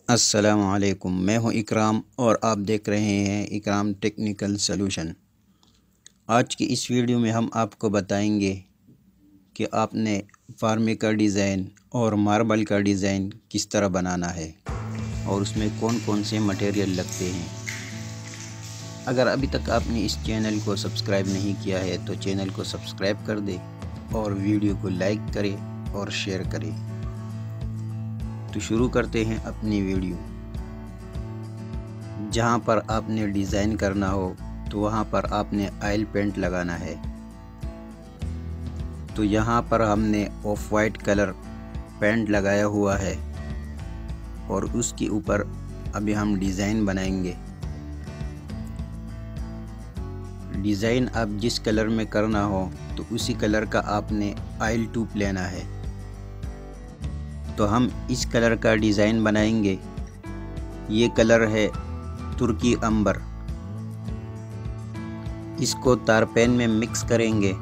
अस्सलामुअलैकुम, मैं हूं इकराम और आप देख रहे हैं इकराम टेक्निकल सॉल्यूशन। आज की इस वीडियो में हम आपको बताएंगे कि आपने फार्मे का डिज़ाइन और मार्बल का डिज़ाइन किस तरह बनाना है और उसमें कौन कौन से मटेरियल लगते हैं। अगर अभी तक आपने इस चैनल को सब्सक्राइब नहीं किया है तो चैनल को सब्सक्राइब कर दें और वीडियो को लाइक करें और शेयर करें। तो शुरू करते हैं अपनी वीडियो। जहाँ पर आपने डिज़ाइन करना हो तो वहाँ पर आपने ऑयल पेंट लगाना है। तो यहाँ पर हमने ऑफ वाइट कलर पेंट लगाया हुआ है और उसके ऊपर अभी हम डिज़ाइन बनाएंगे। डिज़ाइन आप जिस कलर में करना हो तो उसी कलर का आपने ऑयल ट्यूब लेना है। तो हम इस कलर का डिज़ाइन बनाएंगे। ये कलर है तुर्की अंबर। इसको तारपेन में मिक्स करेंगे।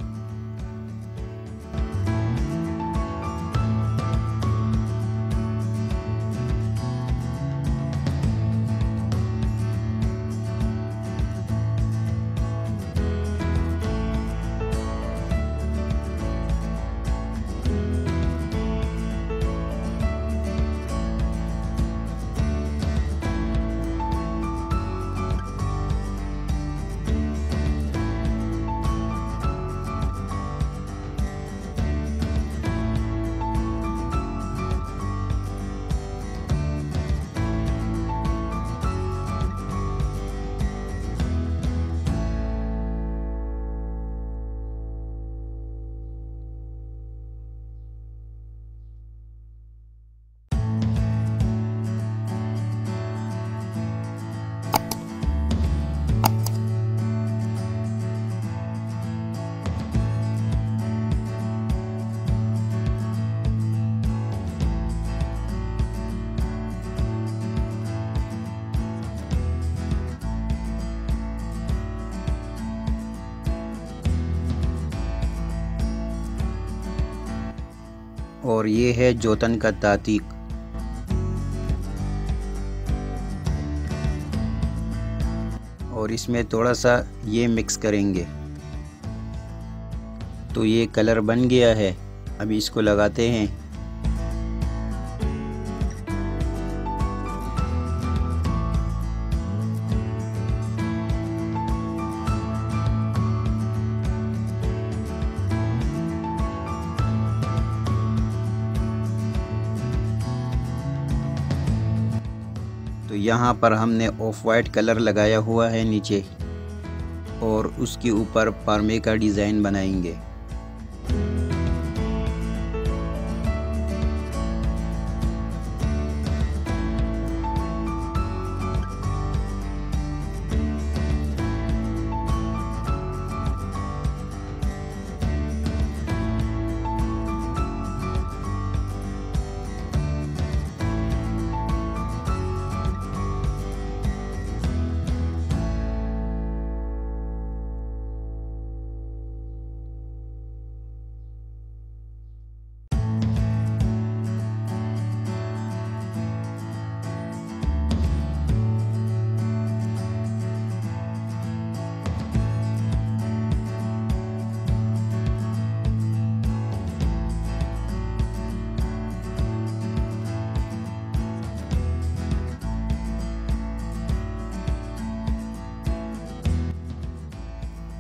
और ये है जोतन का तातीक। और इसमें थोड़ा सा ये मिक्स करेंगे। तो ये कलर बन गया है। अभी इसको लगाते हैं। तो यहाँ पर हमने ऑफ वाइट कलर लगाया हुआ है नीचे और उसके ऊपर फार्मे का डिज़ाइन बनाएंगे।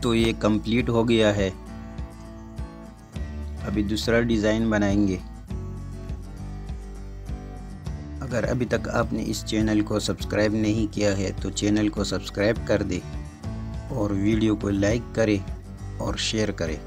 तो ये कंप्लीट हो गया है। अभी दूसरा डिज़ाइन बनाएंगे। अगर अभी तक आपने इस चैनल को सब्सक्राइब नहीं किया है तो चैनल को सब्सक्राइब कर दे और वीडियो को लाइक करें और शेयर करें।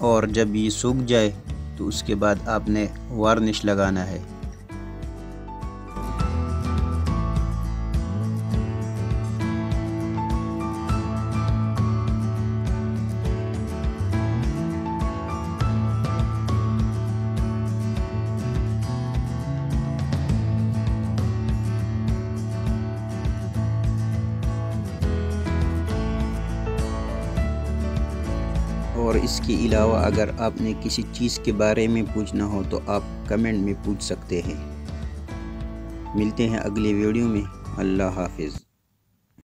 और जब ये सूख जाए तो उसके बाद आपने वार्निश लगाना है। और इसके अलावा अगर आपने किसी चीज़ के बारे में पूछना हो तो आप कमेंट में पूछ सकते हैं। मिलते हैं अगले वीडियो में। अल्लाह हाफिज़।